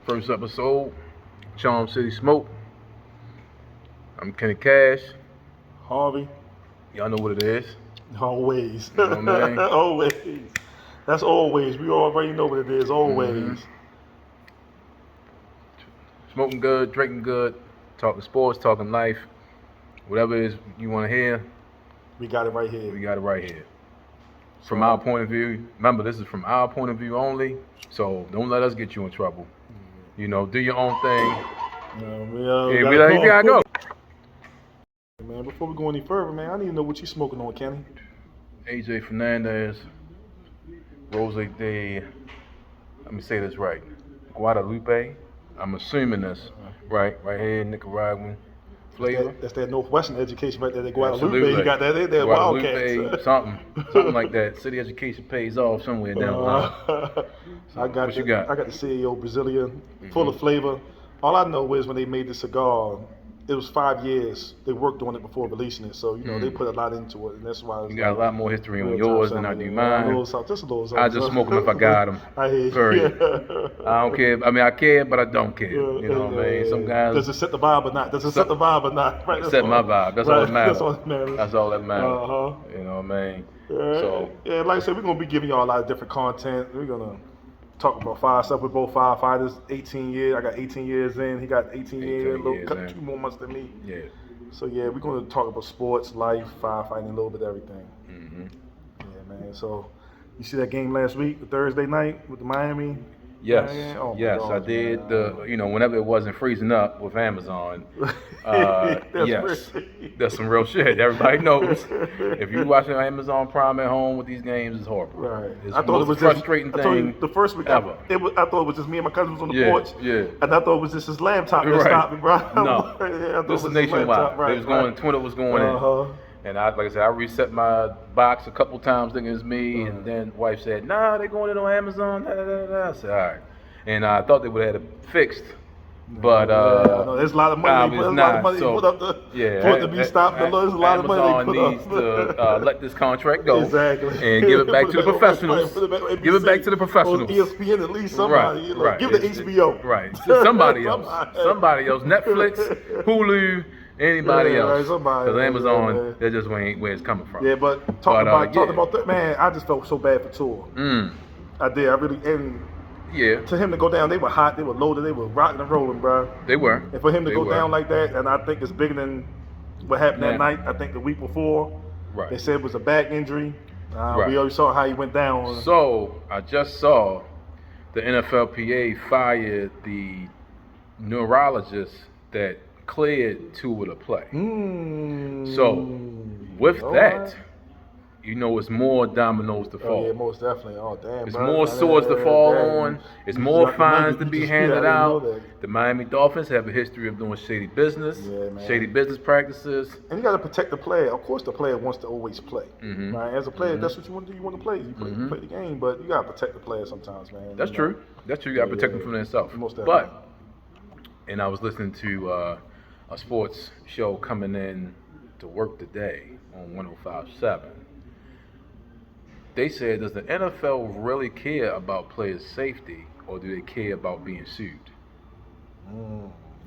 First episode, Charm City Smoke. I'm Kenny Cash. Harvey. Y'all know what it is. Always. You know what I mean? Always. That's always. We already know what it is. Always. Smoking good, drinking good, talking sports, talking life. Whatever it is you want to hear, We got it right here. we got it right here. From our point of view, remember this is from our point of view only, so don't let us get you in trouble. You know, do your own thing. We gotta go. Man, before we go any further, man, I need to know what you smoking on, Kenny. AJ Fernandez, Rose de, let me say this right, Guadalupe. I'm assuming this right here, Nicaraguan flavor. That's that Northwestern education right there. That Guadalupe, Absolutely. you got that in there. Guadalupe, Wildcats. something like that. City education pays off somewhere down the line. What you got? I got the CEO Brazilian, full of flavor. All I know is when they made the cigar, it was 5 years. They worked on it before releasing it, so they put a lot into it, and that's why. You got a lot more history on yours than I do mine. Just a little something. I just smoke them if I got them. I hear you. Period. I don't care. I mean, I care, but I don't care. You know what I mean? Some guys. Does it set the vibe or not? Right. Set my vibe. That's all that matters. That's all that matters. That's all that matters. Uh-huh. You know what I mean? So like I said, we're gonna be giving y'all a lot of different content. We're gonna talk about fire stuff. We're both firefighters. 18 years. I got 18 years in. He got 18 years. Cut 2 more months than me. Yeah. So we're gonna talk about sports, life, firefighting, a little bit of everything. Yeah, man. So you see that game last week, the Thursday night with the Miami? Yes, Oh, yes, God, I did. man. Whenever it wasn't freezing up with Amazon, yes, that's some real shit. Everybody knows. If you're watching Amazon Prime at home with these games, it's horrible. Right. It's I the thought most it was frustrating I told you, thing the first week ever. I thought it was just me and my cousin was on the Yeah, porch. yeah. And I thought it was just his laptop that Right. stopped me, bro. No, I thought this it is was his nationwide. laptop. Right, It was going. Twitter was going in. And like I said, I reset my box a couple times thinking it was me, and then wife said, "Nah, they're going in on Amazon." I said, "All right," and I thought they would have had it fixed, but there's a lot of money. There's a lot of money they put up for it to be stopped. There's a lot of money they put needs to let this contract go exactly and give it back to the professionals. Give it back to the professionals. ESPN at least somebody. Right. Give it to HBO. Right. Somebody else. Somebody else. Netflix, Hulu. Anybody else? Because Amazon, that just where it's coming from. Yeah, but talking about that, man, I just felt so bad for Tua. I did. I really, and to him to go down, they were hot, they were loaded, they were rocking and rolling, bro. They were. And for him to go down like that, and I think it's bigger than what happened that night. I think the week before, they said it was a back injury. We already saw how he went down. So I just saw the NFLPA fired the neurologist that cleared Tua to play. So with that, it's more dominoes to fall. Oh, yeah, most definitely. Oh, damn. It's more swords to fall on. It's more fines to be handed out. The Miami Dolphins have a history of doing shady business, shady business practices. And you got to protect the player. Of course, the player wants to always play. Right? As a player, that's what you want to do. You want to play. You play the game, but you got to protect the player sometimes, man. That's true. That's true. You got to protect them from themselves. And I was listening to a sports show coming in to work today on 105.7. They said, does the NFL really care about players' safety, or do they care about being sued?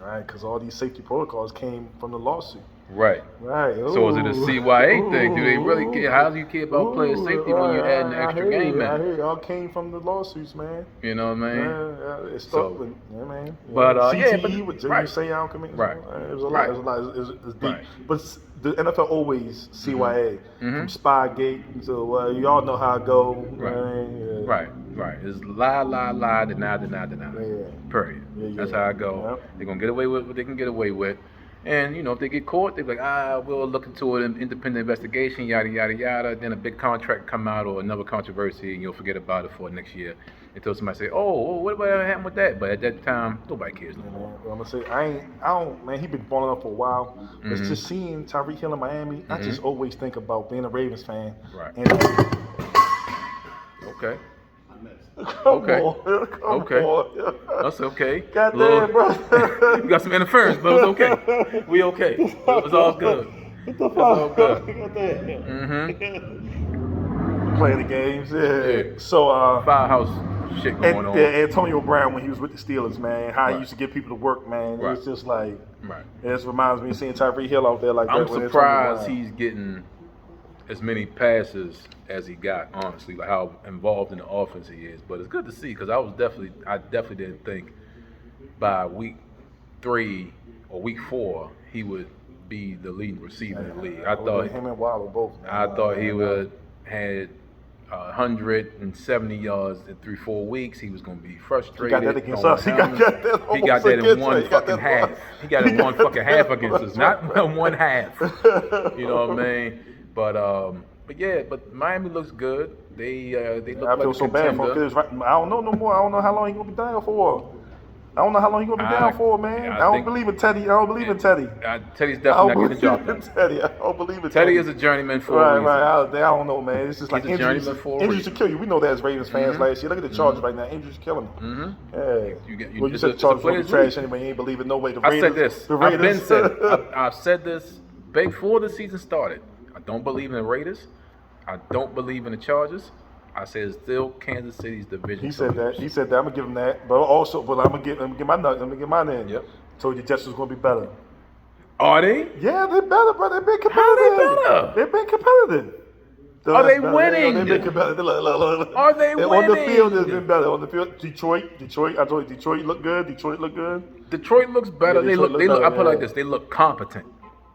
Right, because all these safety protocols came from the lawsuit. Right. So is it a CYA thing? Do they really care? How do you care about player safety when you're adding an extra game in? I hear you. All came from the lawsuits, man. You know what I mean? It's stuck with, man. But CTE with Jimmy Seau coming. Right. It was a lot. It was a lot. It was deep. But the NFL always CYA from Spygate. So you all know how it go. Right. It's lie, deny. Period. That's how it go. They're gonna get away with what they can get away with. And, if they get caught, they're like, we'll look into an independent investigation, yada, yada, yada. Then a big contract come out or another controversy, and you'll forget about it for next year until somebody say, what happened with that? But at that time, nobody cares no more. I'm going to say, I don't, man, he been balling up for a while. But just seeing Tyreek Hill in Miami, I just always think about being a Ravens fan. Right. And okay. Come on. That's okay. Goddamn, bro. You got some interference, but it's okay. We okay. It's all good. What the fuck? It's all good. Playing the games, yeah. So Firehouse shit going on. Yeah, Antonio Brown when he was with the Steelers, man, how he Right. used to get people to work, man. Right. It's just like, Right. it just reminds me of seeing Tyreek Hill out there like that. I'm with surprised Antonio Brown. he's getting as many passes as he got, honestly, like how involved in the offense he is. But it's good to see because I definitely didn't think by week 3 or week 4 he would be the leading receiver in the league. I thought him and Waller both. I thought he would had 170 yards in 3-4 weeks. He was going to be frustrated. He got that against us. He got that in one fucking half. He got it in one fucking half against us, not one half. You know what I mean? But yeah, but Miami looks good. They look I like feel a so bad for contender. him. I don't know no more. I don't know how long he's gonna be down for. I don't know how long he's gonna be down for, man. I don't believe in Teddy. I don't believe in Teddy. Teddy's definitely not getting the job done. Teddy. I don't believe in Teddy. Teddy is a journeyman for a reason. Right. I don't know, man. It's just like He's a injuries. journeyman for a Injuries reason. to kill you. We know that as Ravens fans last year. Look at the Chargers right now. Injuries killing them. Yeah. You said the Chargers were trash anyway. You ain't believing no way. I said this. I've been said it. I've said this before the season started. I don't believe in the Raiders. I don't believe in the Chargers. I said it's still Kansas City's division. He said that. I'm gonna give him that. But also, I'm gonna get my nut. I'm gonna get mine in. Yep. Told you Jets was gonna be better. Are they? Yeah, they're better, bro. They've been competitive. How they better? They've been competitive. Are they winning? They've been competitive. Look. Are they winning? On the field, it's been better. On the field, Detroit. I told you, Detroit look good. Detroit looks better. Yeah, They look. better, I put it like this. They look competent.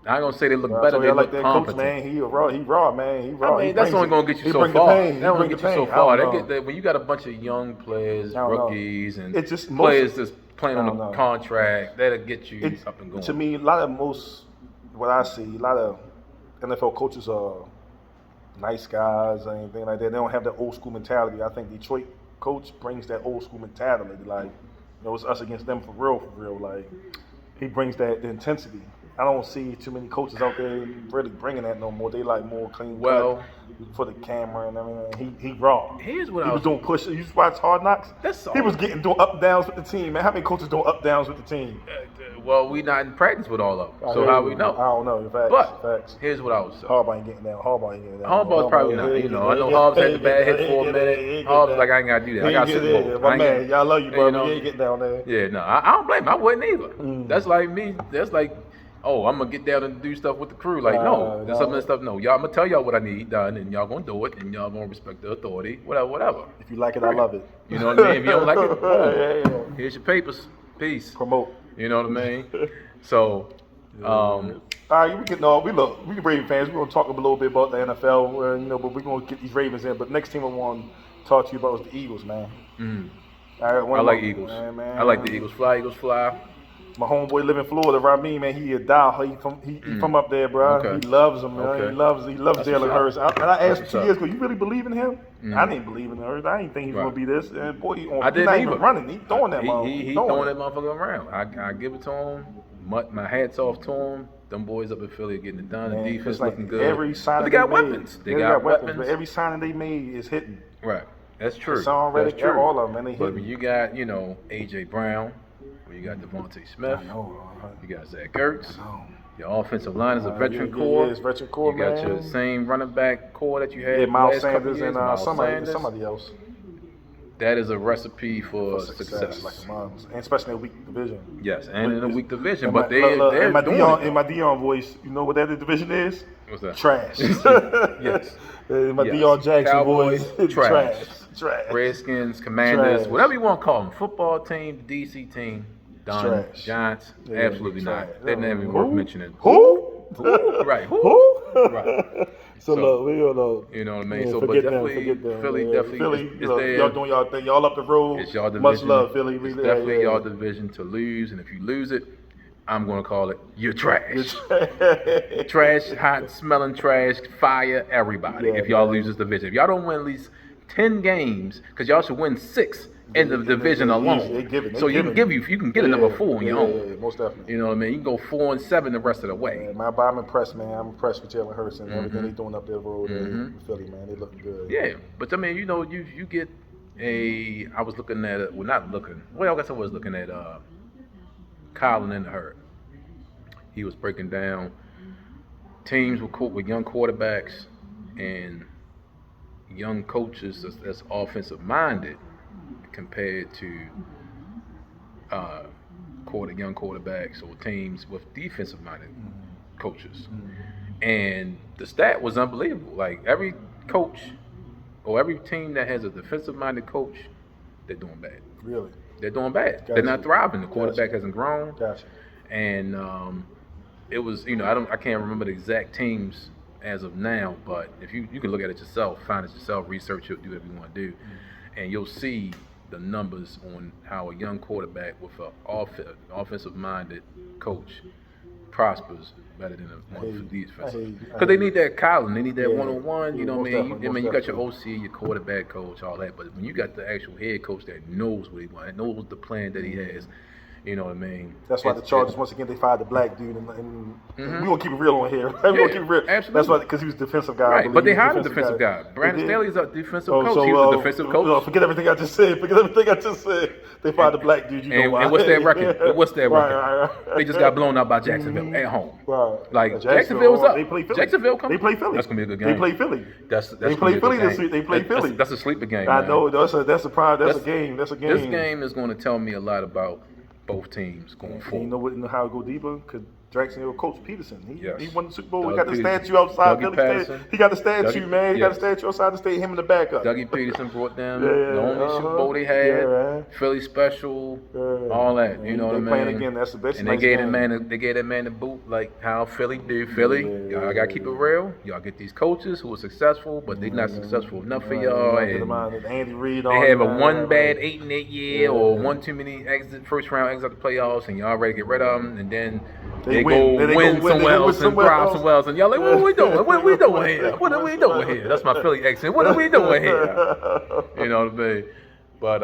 I ain't gonna say they look better. They look that competent. coach, man. He raw, man. He raw. I mean, that's only gonna get you so far. That only get you so far. When you got a bunch of young players, rookies, and players that's playing on a contract, that'll get you up and going. To me, what I see, a lot of NFL coaches are nice guys or anything like that. They don't have that old school mentality. I think Detroit coach brings that old school mentality. Like, it's us against them for real. Like, he brings the intensity. I don't see too many coaches out there really bringing that no more. They like more clean cut for the camera and everything. He raw. Here's what he was doing push. You just watch Hard Knocks. He was doing up downs with the team, man. How many coaches doing up downs with the team? Well, we not in practice with all of them, so how we know? I don't know. Facts. Here's what I was saying. Harbaugh ain't getting down. Harbaugh's probably not. I know Harbaugh's had the bad hit for a minute. Harbaugh's like, I ain't gotta do that. I got Super Bowl. My man, y'all love you, bro. You ain't getting down there. Yeah, no, I don't blame him. I wouldn't either. That's like me. That's like, I'm gonna get down and do stuff with the crew. Like, no, there's some of that stuff. No, y'all, I'm gonna tell y'all what I need done, and y'all gonna do it, and y'all gonna respect the authority. Whatever. If you like it, I love it. You know what I mean? If you don't like it, here's your papers. Peace. Promote. You know what I mean? So, all right, we Raven fans. We're gonna talk a little bit about the NFL, but we're gonna get these Ravens in. But next team I want to talk to you about is the Eagles, man. I like Eagles. Man. I like the Eagles. Eagles fly. My homeboy live in Florida, Ramin, man. He a dial. He from up there, bro. Okay. He loves him, man. Okay. He loves Jalen Hurts. And I asked him 2 years ago, you really believe in him? I didn't believe in Hurts. I didn't think he was gonna be this. And boy, he's not even running. He's throwing that motherfucker. He's throwing that motherfucker around. I give it to him. My hat's off to him. Them boys up in Philly are getting it done. The defense looking good. Every signing they got weapons. They got weapons. But every signing they made is hitting. Right. That's true. It's already That's true. All of them, man. But when you got, A.J. Brown, when you got Devontae Smith, you got Zach Ertz, your offensive line is a veteran core. It's veteran core, you got your same running back core that you had. Yeah, Miles last Sanders years, and somebody else. That is a recipe for success. And especially in a weak division. Yes, and in a weak division. But they're in my doing Dion, in my Dion voice, you know what that division is? What's that? Trash. Yes. In my Dion Jackson Cowboys, voice, trash. Redskins, Commanders, trash. whatever you want to call them. Football team, DC team, done. Trash. Giants, Yeah, absolutely trash. not. They're never even worth mentioning. Who? Right. Who? Right. So look, we don't know. You know what I mean? Yeah, so, but definitely, Philly definitely is there. Y'all doing y'all thing. Y'all up the road. It's y'all division. Much love, Philly. It's definitely y'all division to lose, and if you lose it, I'm going to call it you're trash. Trash, hot, smelling trash, fire everybody if y'all lose this division. If y'all don't win at least 10 games, because y'all should win 6 in the division alone. You can get a number 4 on your own. Yeah, most definitely. You know what I mean? You can go 4-7 the rest of the way. Yeah, I'm impressed, man. I'm impressed with Jalen Hurts and everything they're doing up there road in Philly, man. They looking good. Yeah, but I mean, you get I was looking at I guess I was looking at Colin in the Herd. He was breaking down teams with young quarterbacks and young coaches that's offensive minded, compared to young quarterbacks or teams with defensive-minded coaches. And the stat was unbelievable. Like every coach or every team that has a defensive-minded coach, they're doing bad. Really? They're doing bad. Gotcha. They're not thriving. The quarterback hasn't grown. Gotcha. And it was, I can't remember the exact teams as of now, but if you can look at it yourself, find it yourself, research it, do whatever you want to do, and you'll see the numbers on how a young quarterback with an offensive-minded coach prospers better than one for defense. Because they need that column, they need that one-on-one. You know what I mean? You got your OC, your quarterback coach, all that. But when you got the actual head coach that knows what he wants, knows the plan that he has, you know what I mean? That's why the Chargers, once again, they fired the black dude. And we going to keep it real on here. We're going to keep it real. Absolutely. That's why, because he was a defensive guy. Right, but they hired a defensive guy. Brandon Staley is a defensive coach. He was a defensive coach. Forget everything I just said. They fired the black dude. And what's their record? What's their record? Right. They just got blown out by Jacksonville at home. Right. Like, Jacksonville's up. They play Philly. Jacksonville coming. They play Philly. That's going to be a good game. They play Philly. They play Philly this week. They play Philly. That's a sleeper game. I know. That's a game. That's a game. This game is going to tell me a lot about both teams going forward. You know how it go deeper? Because Jacksonville coach Peterson. He won the Super Bowl. He got the Peterson. statue outside Dougie Philly. He got the statue, man. He got the statue outside the state. Him in the backup. Dougie Peterson brought down the only Super Bowl they had. Philly special, all that. You know what I mean? Playing again. That's the best. And they gave that man the boot like how Philly do. Philly, y'all gotta keep it real. Y'all get these coaches who are successful, but they're not successful enough for y'all. And Andy Reid. They have a one bad 8-8 year or one too many first round exits out the playoffs, and y'all ready to get rid of them, and then they go win somewhere else and thrive somewhere else, and y'all like, what are we doing? What are we doing here? What are we doing here? That's my Philly accent. What are we doing here? You know what I mean? But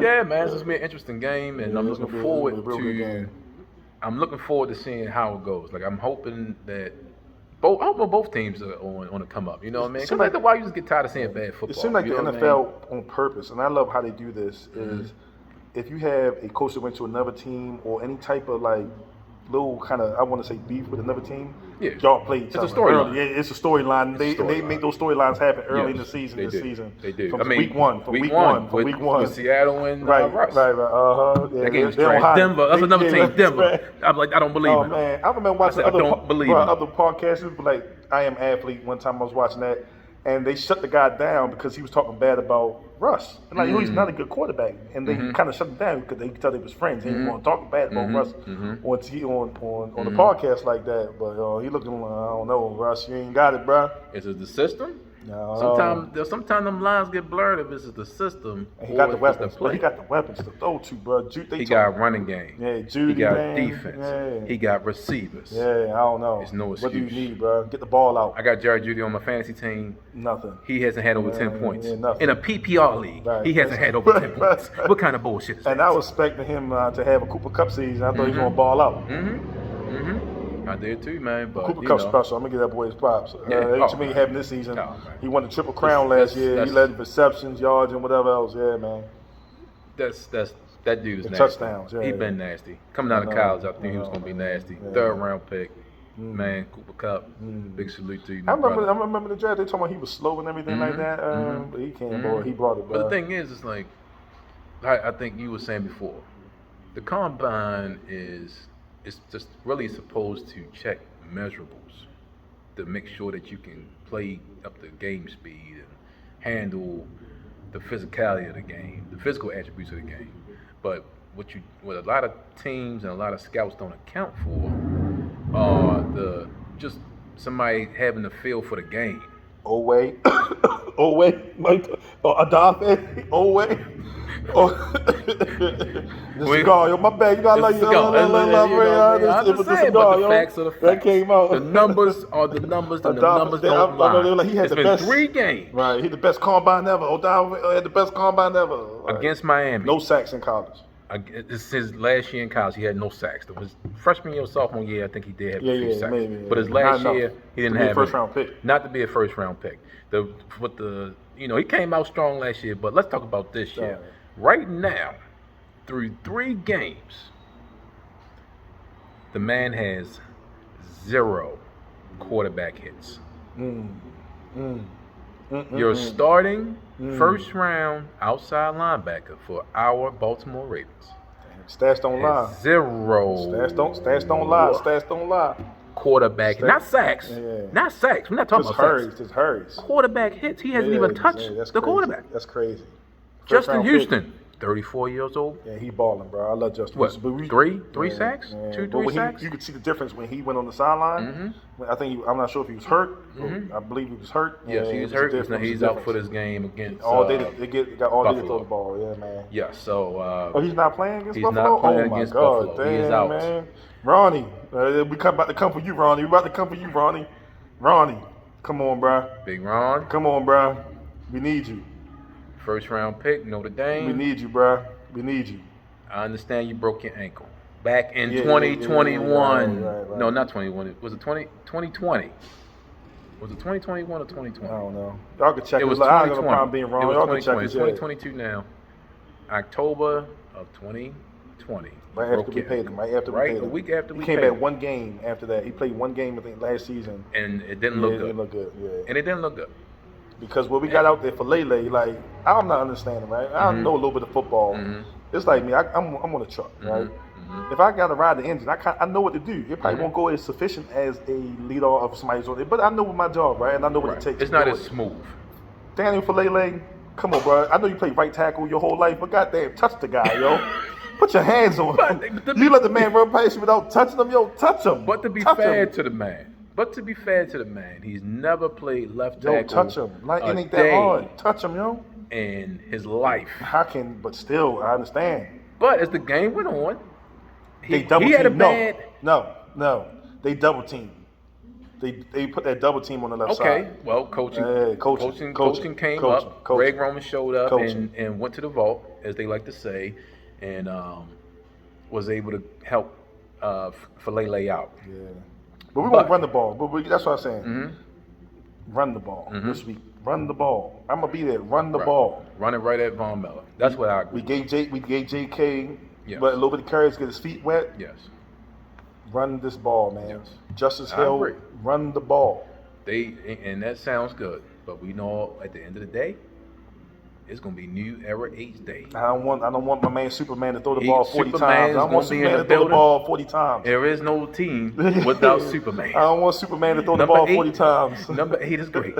yeah, man, this is be an interesting game, and I'm looking forward to seeing how it goes. Like I'm hoping that both teams are on the come up. You know what I mean? Because like why you just get tired of seeing bad football. It seems like the NFL on purpose, and I love how they do this. Is if you have a coach that went to another team or any type of like little kind of, I want to say, beef with another team, y'all play each other. It's a storyline. Yeah, it's a storyline. They make those storylines happen early in the season. They do. From week one. With Seattle and Russ. Right. That game was trash. Denver. That's another team. Denver. I'm like, I don't believe it. Oh man, I remember watching other podcasts. Like I Am Athlete. One time I was watching that, and they shut the guy down because he was talking bad about Russ. And like, he's not a good quarterback, and they kind of shut him down because they could tell they was friends. He didn't want to talk bad about Russ on the podcast like that. But he looking like, I don't know, Russ, you ain't got it, bro. Is it the system? No. Sometimes them lines get blurred if it's the system. And he got the weapons. He got the weapons to throw to, bro. He got running game. Yeah, Judy, he got man. defense. Yeah. He got receivers. Yeah, I don't know. There's no excuse. What do you need, bro? Get the ball out. I got Jared Judy on my fantasy team. Nothing. He hasn't had over 10 points. Yeah, in a PPR league, he hasn't had over 10 points. What kind of bullshit is that? And I was expecting him to have a Cooper Cup season. I thought he was going to ball out. I did too, man. But Cooper Cup special. I'm gonna give that boy his props. To me, having this season, he won the Triple Crown last year. He led the receptions, yards, and whatever else. Yeah, man. That dude is nasty. Touchdowns. Yeah, he been nasty. Coming out of college, I think he was gonna be nasty. Third round pick. Man, Cooper Cup. Big salute to you. I remember the draft. They talking about he was slow and everything like that. But he came, boy. He brought it. But the thing is, it's like I think you were saying before. The combine it's just really supposed to check measurables to make sure that you can play up to game speed and handle the physicality of the game, the physical attributes of the game. But what a lot of teams and a lot of scouts don't account for are just somebody having the feel for the game. Adafe, the cigar, yo, my bad. You gotta love you. It was the cigar, yo. That came out. The numbers are the numbers, and the numbers don't lie. It's been 3 games. Right, he the best combine ever. Adafe had the best combine ever. Against Miami. No sacks in college. It's his last year in college. He had no sacks. His freshman year or sophomore year, I think he did have a few sacks. Maybe. But his last year, he didn't have a first round pick. Not to be a first round pick. He came out strong last year. But let's talk about this year. Right now, through 3 games, the man has 0 quarterback hits. You're starting first round outside linebacker for our Baltimore Ravens. Stats don't lie. 0. Stats don't lie. Stats don't lie. Quarterback, not sacks. Yeah. Not sacks. We're not talking Just about sacks. Just hurries. Quarterback hits. He hasn't even touched the quarterback. That's crazy. Justin Houston, 34 years old. Yeah, he balling, bro. I love Justin. What? Houston. Three sacks? Yeah. 2-3 sacks? You could see the difference when he went on the sideline. I think I'm not sure if he was hurt. I believe he was hurt. Yes, he was hurt. He's out for this game against all day. They got all day to Buffalo. throw the ball. Yeah, man. Yeah. So. He's not playing against he's Buffalo. Not playing oh my against God, Buffalo. damn, He is out. man. Ronnie, about to come for you, Ronnie. We about to come for you, Ronnie. Ronnie, come on, bro. Big Ron. Come on, bro. We need you. First round pick, Notre Dame. We need you, bro. We need you. I understand you broke your ankle back in 2021. Right. No, not 21. Was it 2020? Was it 2021 or 2020? I don't know. Y'all can check it. It Was I 2020. ain't got no problem being wrong. It was Y'all 2020. can check It's 2022 now. October of 2020. Right after we paid him. Right after we paid him. The week after we he came paid back one game after that. He played one game, I think, last season. And it didn't look good. It didn't look good, yeah. And it didn't look good. Because what we got out there for Lele, like, I'm not understanding, right? I know a little bit of football. It's like me. I'm on a truck, right? If I got to ride the engine, I know what to do. It probably won't go as sufficient as a leader of somebody's on it, but I know my job, right? And I know what it takes. It's not as smooth. Daniel Falele, come on, bro. I know you played right tackle your whole life, but goddamn, touch the guy, yo. Put your hands on him. You let the man run past you without touching him, yo. Touch him. But to be fair to the man, he's never played left tackle. Yo, touch him. Like, it ain't that hard. Touch him, yo. In his life. But still, I understand. But as the game went on, they double team. Had a bad. No. They double team. They put that double team on the left side. Okay, well, coaching came up. Greg Roman showed up and went to the vault, as they like to say, and was able to help Falele out. Yeah, but we won't run the ball. But that's what I'm saying. Run the ball this week. Run the ball. I'm gonna be there. Run the ball. Run it right at Von Miller. That's what I agree. We gave JK, but a little bit of courage to get his feet wet. Yes. Run this ball, man. Yes. Justice Hill, run the ball. And that sounds good, but we know at the end of the day, it's gonna be New Era H Day. I don't want my man Superman to throw the ball 40 times. I don't want Superman to throw the ball 40 times. There is no team without Superman. I don't want Superman to throw the ball 40 times. Number 8 is great.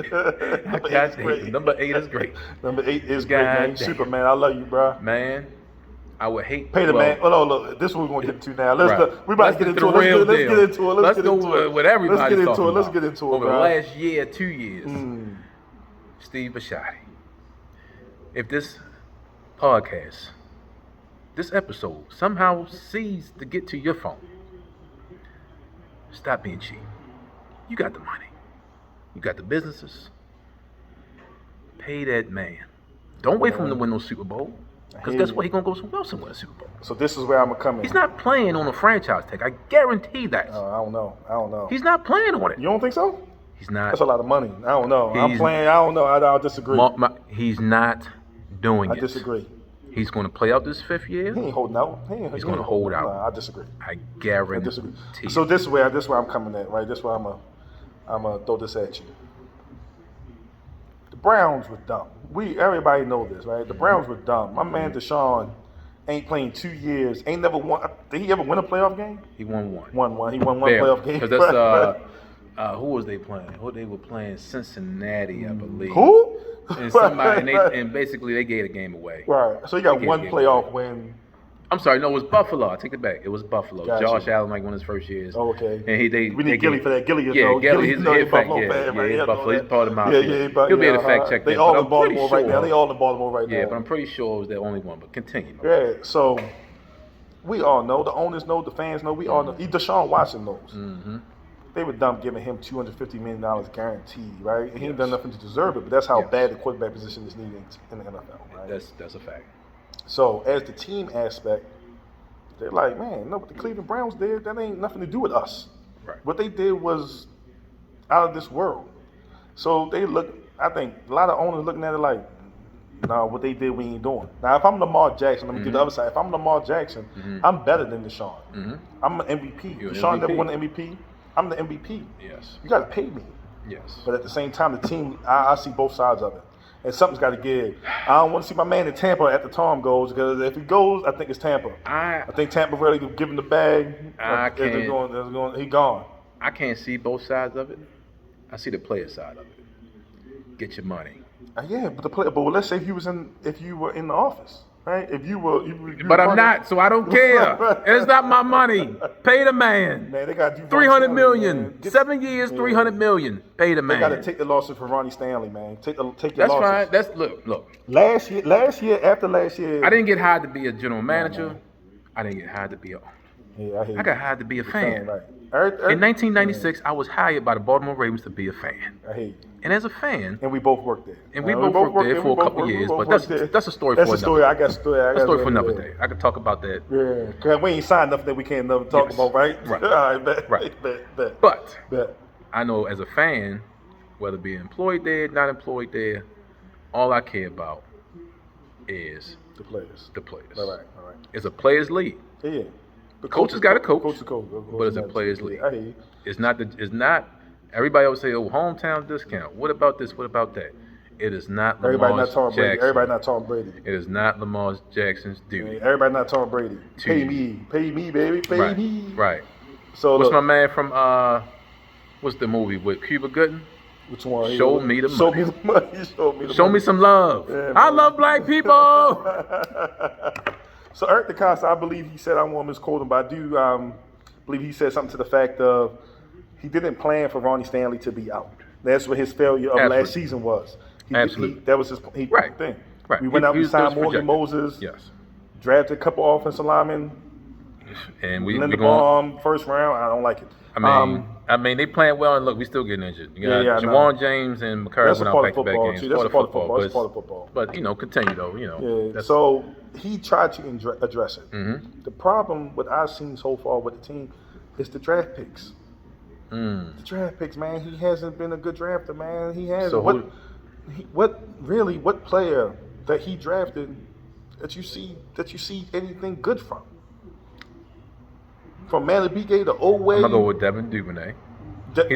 Number 8 is great. Number 8 is great, man. Superman, I love you, bro. Man, I would hate. Pay the man. Oh, look, this is what we're gonna get into now. We about to get into it. Let's get into it. Let's go with everybody. Let's get into it. Over the last year, 2 years, Steve Bisciotti. If this podcast, this episode somehow sees to get to your phone, stop being cheap. You got the money. You got the businesses. Pay that man. Don't wait for him to win no Super Bowl. Because guess what? He's going to go somewhere else and win a Super Bowl. So this is where I'm going to come in. He's not playing on a franchise tag. I guarantee that. I don't know. He's not playing on it. You don't think so? He's not. That's a lot of money. I don't know. I'm playing. I don't know. I disagree. He's not doing it. I disagree. He's going to play out this 5th year. He ain't holding out. He's going to hold out. Nah, I disagree. I guarantee. I disagree. So this is where I'm coming at, right? This is where I'm gonna throw this at you. The Browns were dumb. Everybody know this, right? The Browns were dumb. My man Deshaun ain't playing 2 years. Ain't never won. Did he ever win a playoff game? He won one. He won one playoff game. Because that's who was they playing? They were playing Cincinnati, I believe. Who? And basically they gave the game away. Right. So you got one playoff win. I'm sorry, no, it was Buffalo. I take it back. It was Buffalo. Gotcha. Josh Allen like one of his first years. Oh, okay. And we need Gilly for that. Gilly is Gilly. He's a fact. He's Buffalo. He's part of my. He'll be able to fact check that. They all in Baltimore right now. They all in Baltimore right now. Yeah, but I'm pretty sure it was the only one. But continue. Yeah. So we all know. The owners know. The fans know. We all know. Deshaun Watson knows. Mm-hmm. They were dumb giving him $250 million guaranteed, right? And he ain't done nothing to deserve it, but that's how bad the quarterback position is needed in the NFL, right? That's a fact. So as the team aspect, they're like, man, no, what the Cleveland Browns did, that ain't nothing to do with us. Right. What they did was out of this world. So I think a lot of owners looking at it like, no, what they did we ain't doing. Now, if I'm Lamar Jackson, let me get the other side. If I'm Lamar Jackson, I'm better than Deshaun. I'm an MVP. Deshaun never won an MVP. I'm the MVP. Yes. You got to pay me. Yes. But at the same time, the team, I see both sides of it. And something's got to give. I don't want to see my man in Tampa at the time goes, because if he goes, I think it's Tampa. I think Tampa really give him the bag. He gone. I can't see both sides of it. I see the player side of it. Get your money. Yeah, but the player. But let's say if you were in the office, right? If you were. But I'm not, so I don't care. It's not my money. Pay the man. Man, they got to do $300 million. 7 years, $300 million. Pay the man. They got to take the losses for Ronnie Stanley, man. Take your losses. That's fine. Look. Last year, after last year, I didn't get hired to be a general manager. I didn't get hired to be a. I got hired to be a fan. Right. In 1996, I was hired by the Baltimore Ravens to be a fan. I hate you. And as a fan, and we both worked there. And we both worked there for a couple years, but that's a story for another day. I got a story. That's a story for another day. I could talk about that. Yeah, because we ain't signed nothing that we can't never talk about, right? Right. All right, bet. But I know as a fan, whether be employed there, not employed there, all I care about is the players. All right. It's a players' league. Yeah. The coaches got a coach. Coach. But it's a players' league. I hear you. It's not. Everybody always say, "Oh, hometown discount." What about this? What about that? It is not Lamar Jackson. Everybody not Tom Brady. It is not Lamar Jackson's duty. Everybody not Tom Brady. Pay me, baby, pay me. Right. So what's my man from? What's the movie with Cuba Gooding? Which one? Show me the money. Show me some love. Yeah, I love black people. So Eric DeCosta, I believe he said, I won't misquote him, but I do believe he said something to the fact of he didn't plan for Ronnie Stanley to be out. That's what his failure of last season was. That was his thing. Right. We went out and signed Morgan Moses. Yes. Drafted a couple offensive linemen. And we Linderbaum, first round. I don't like it. I mean, they playing well, and look, we still getting injured. You got Jawan James and McCurry went out back-to-back games. That's part of football. But continue though. Yeah. So he tried to address it. Mm-hmm. The problem what I've seen so far with the team is the draft picks. The draft picks, man. He hasn't been a good drafter, man. He hasn't. So what player that he drafted that you see anything good from? From Malabike to Oway. I'm gonna go with Devin Duvernay.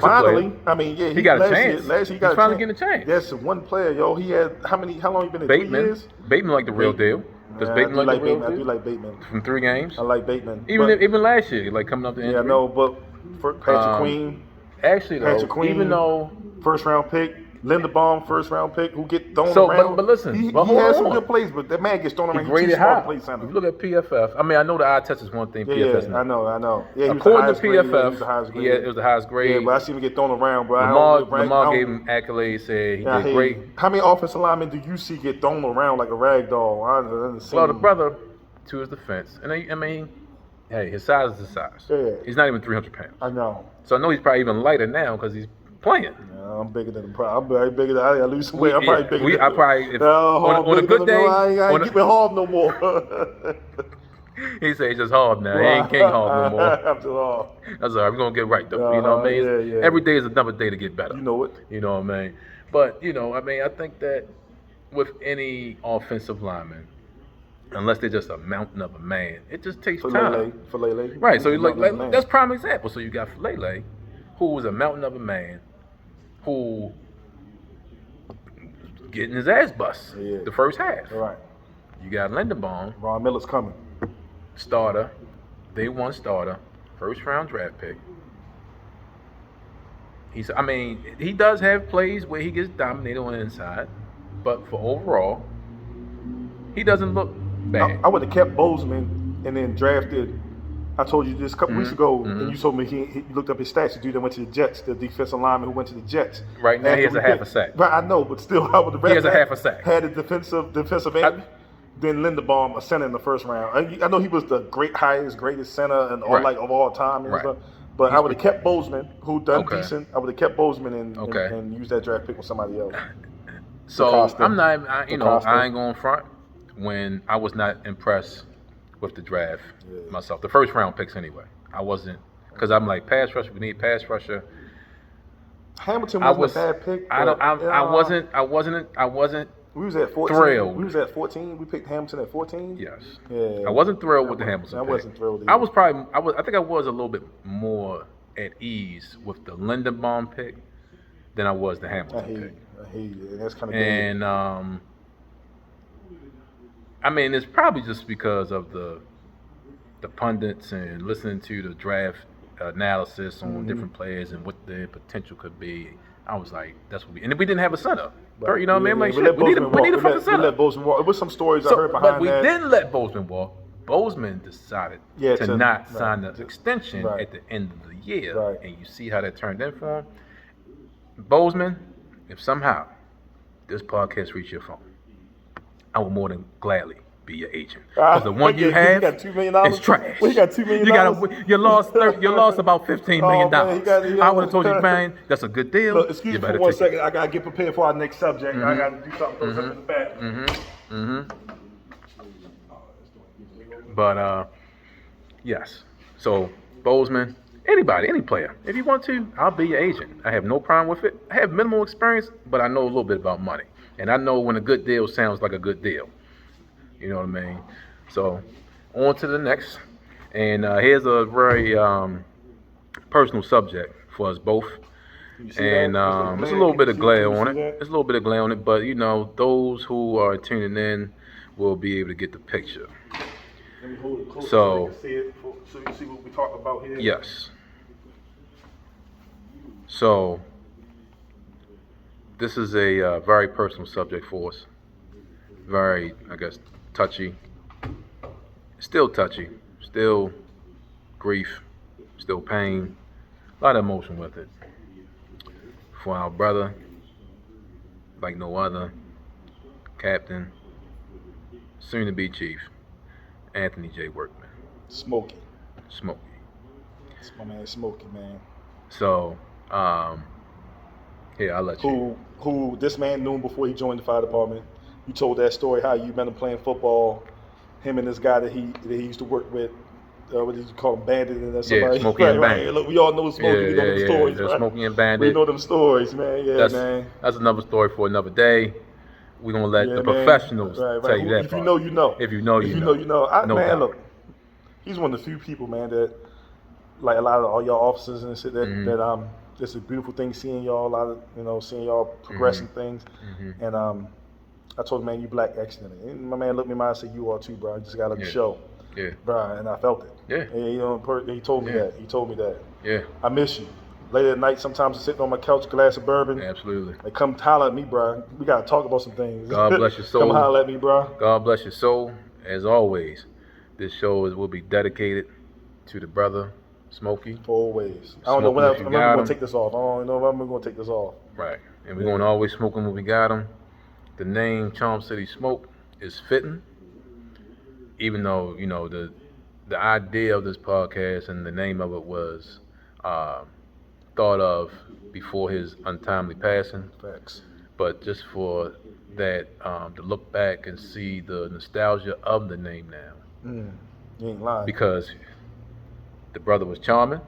Finally, I mean, yeah, he got a chance. Last year, he's finally getting a chance. That's one player, yo. He had how long you been in? Bateman. 3 years? Bateman like the real deal. Does Bateman like the real deal? I do like Bateman. From 3 games? I like Bateman. Even last year, like coming up to injury. Yeah, I know, but for Patrick Queen. Actually, though, even though first round pick, Linderbaum, first round pick, who get thrown around. But listen, he has some good plays, but that man gets thrown around. He graded high. If you look at PFF, I mean, I know the eye test is one thing. PFF, I know. Yeah, according to PFF, it was the highest grade. Yeah, but I see him get thrown around, bro. Lamar gave him accolades, said he did great. How many offensive linemen do you see get thrown around like a rag doll? Well, the brother, to his defense, and I mean, hey, his size is his size. Yeah. He's not even 300 pounds. I know. So I know he's probably even lighter now because he's playing. Yeah, I'm bigger than him. I'm bigger than I lose some weight. I'm probably bigger than him. I probably, on a good day, I ain't keeping Hob no more. He say he's just Hob now. He ain't King Hob no more. I'm just Hob. That's all right. We're going to get right, though. You know what I mean? Yeah. Every day is another day to get better. You know it. You know what I mean? But, I think that with any offensive lineman, unless they're just a mountain of a man, it just takes time. Falele. Right. So that's prime example. So you got Falele, who was a mountain of a man, who getting his ass bust the first half. Right. You got Linderbaum. Ron Miller's coming. Starter. Day one starter. First round draft pick. He does have plays where he gets dominated on the inside, but for overall, he doesn't look bad. I would have kept Bozeman and then drafted. I told you this a couple weeks ago, and you told me he looked up his stats. The dude that went to the Jets, the defensive lineman who went to the Jets. Right now, he has a half a sack. Right, I know, but still, I would have. He has a half a sack. Had a defensive end. Then Linderbaum, a center in the first round. I know he was the greatest center and of all time and stuff. But I would have kept Bozeman, who done decent. I would have kept Bozeman and used that draft pick with somebody else. So I'm not, I ain't going front when I was not impressed with the draft myself. The first round picks anyway. I wasn't, because I'm like, pass rusher, we need pass rusher. Hamilton wasn't a bad pick. I wasn't. We was at 14. Thrilled. We was at 14. We picked Hamilton at 14. Yes. Yeah. I wasn't thrilled with the Hamilton pick. I wasn't thrilled either. I think I was a little bit more at ease with the Linderbaum pick than I was the Hamilton pick. I hate you. And that's kind of And I mean, it's probably just because of the pundits and listening to the draft analysis on different players and what their potential could be. I was like, that's what we. And we didn't have a center. Right. You know what I mean? Like, shit, we need a fucking center. We let Bozeman walk. There was some stories I heard behind that. But we didn't let Bozeman walk. Bozeman decided to not sign the extension at the end of the year. Right. And you see how that turned in for him. Bozeman, if somehow this podcast reached your phone, I would more than gladly be your agent. Because the one you have is trash. Well, you got $2 million. You lost about $15 million. I would have told you, man, that's a good deal. Look, excuse me for 1 second. I gotta get prepared for our next subject. I gotta do something for something in the back. But yes. So Bozeman, anybody, any player, if you want to, I'll be your agent. I have no problem with it. I have minimal experience, but I know a little bit about money, and I know when a good deal sounds like a good deal. You know what I mean? So, on to the next. And here's a very personal subject for us both. And there's a little bit of glare on it. There's a little bit of glare on it, but, you know, those who are tuning in will be able to get the picture. Let me hold it closer so you can see it, so you see what we talk about here. Yes. So, this is a very personal subject for us. Very, I guess, touchy, still grief, still pain, a lot of emotion with it. For our brother, like no other, Captain, soon to be Chief, Anthony J. Workman. Smokey. It's my man, Smokey, man. So, yeah, I'll let you. Who this man knew him before he joined the fire department. You told that story how you met him playing football. Him and this guy that he used to work with. What did you call him? Bandit and somebody. Yeah, Smokey and Bandit. Right. Look, we all know Smokey. We know them stories, right? Smokey and Bandit. We know them stories, man. Yeah, man. That's another story for another day. We're gonna let the professionals tell you that. If you know, you know. If you know, you know. Man, look, he's one of the few people, man, that like a lot of all y'all officers and shit that it's a beautiful thing seeing y'all. A lot of seeing y'all progressing things, and I told him, man, you black excellent. And my man looked me in my eye and said, you are too, bro. I just got to let the show. Yeah. Bro, and I felt it. Yeah. And he told me that. He told me that. Yeah. I miss you. Late at night, sometimes I'm sitting on my couch, glass of bourbon. Absolutely. They come holler at me, bro. We got to talk about some things. God bless your soul. Come holler at me, bro. God bless your soul. As always, this show will be dedicated to the brother, Smokey. Always. I don't know when I'm going to take this off. I don't know if I'm going to take this off. Right. And we're going to always smoke him when we got him. The name Charm City Smoke is fitting, even though, the idea of this podcast and the name of it was thought of before his untimely passing. Facts. But just for that, to look back and see the nostalgia of the name now. You ain't lying. Because the brother was charming.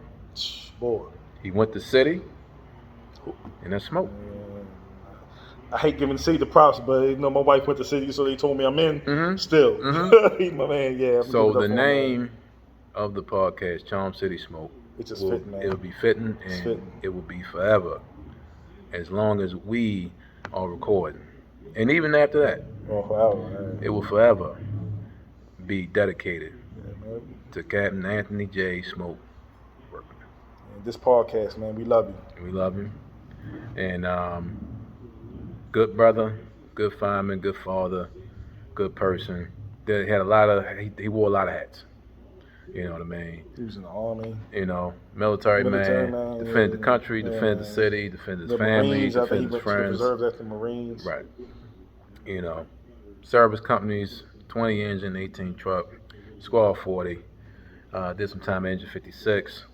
Boy. He went to city, and that's smoke. I hate giving the city the props, but my wife went to city, so they told me I'm in. Still, my man, yeah. So the name of the podcast, Charm City Smoke, it just fit, man. It'll be fitting, and it will be forever, as long as we are recording, and even after that, forever, it will forever be dedicated to Captain Anthony J. Smoke Workman. This podcast, man, we love you. We love him, and good brother, good fireman, good father, good person. He wore a lot of hats. You know what I mean? He was in the army. Military man, defended the country, defended the city, defended his family, defended his friends. Reserves after Marines. Right. Service companies, 20 engine, 18 truck, Squad 40. Did some time at Engine 56.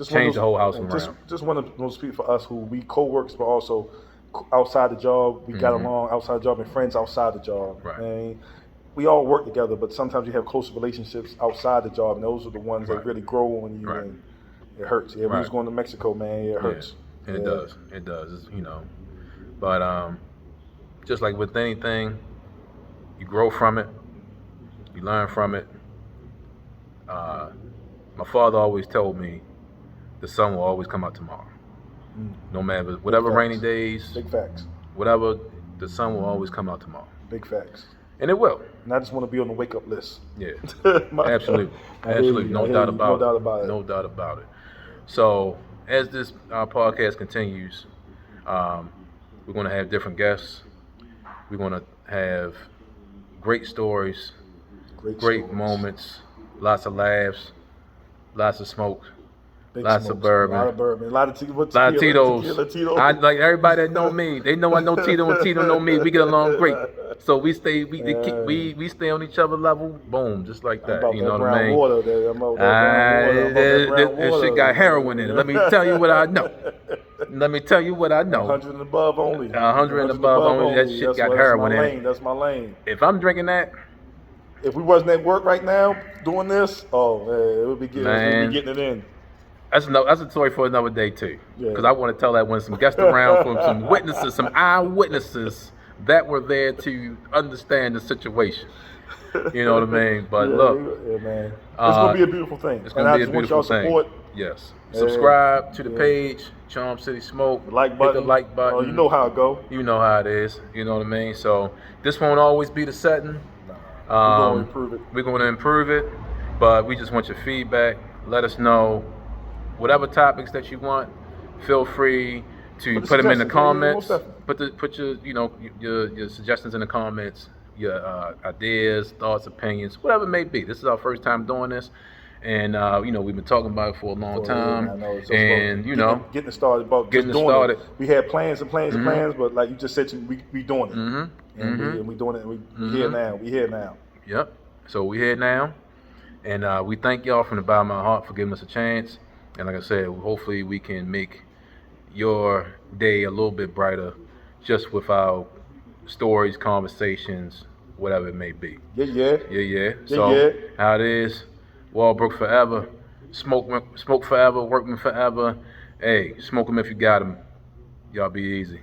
Changed the whole house around. Just one of those people for us who we co-workers, but also outside the job. We got along outside the job and friends outside the job. Right. And we all work together, but sometimes you have closer relationships outside the job, and those are the ones that really grow on you, and it hurts. Yeah, we was going to Mexico, man. It hurts. Yeah. And it does. But just like with anything, you grow from it, you learn from it. My father always told me, the sun will always come out tomorrow. No matter whatever rainy days. Big facts. Whatever, the sun will always come out tomorrow. Big facts. And it will. And I just want to be on the wake up list. Yeah. Absolutely. Absolutely. No doubt about it. No doubt about it. So as this podcast continues, we're going to have different guests. We're going to have great stories, great moments, lots of laughs, lots of smoke, lots of bourbon, a lot of bourbon, a lot of Tito's. I, like everybody that know me, they know I know Tito, and Tito know me. We get along great, so we stay we stay on each other level. Boom, just like that. You know what I mean? This shit got heroin in it. Let me tell you what I know. 100 and above only. 100 and above only. That shit got heroin in it. That's my lane. If I'm drinking that. If we wasn't at work right now doing this, it would be getting it in. That's a story for another day too. Because I want to tell that when some guests around, from some witnesses, some eyewitnesses that were there to understand the situation. You know what I mean? But look, man, it's gonna be a beautiful thing. It's gonna be a beautiful thing. Support. Yes. Subscribe to the page, Charm City Smoke. The like button. Hit the like button. Oh, you know how it go. You know how it is. You know what I mean? So this won't always be the setting. We're going to improve it. We're going to improve it, but we just want your feedback. Let us know whatever topics that you want. Feel free to put them in the comments. Put your your suggestions in the comments. Your ideas, thoughts, opinions, whatever it may be. This is our first time doing this, and we've been talking about it for a long time. And getting started. We had plans and plans and plans, but like you just said, we doing it. And we doing it. We here now. We here now. Yep. So we here now, and we thank y'all from the bottom of my heart for giving us a chance. And like I said, hopefully we can make your day a little bit brighter, just with our stories, conversations, whatever it may be. Yeah. So how it is, Walbrook forever, smoke forever, workman forever. Hey, smoke them if you got them. Y'all be easy.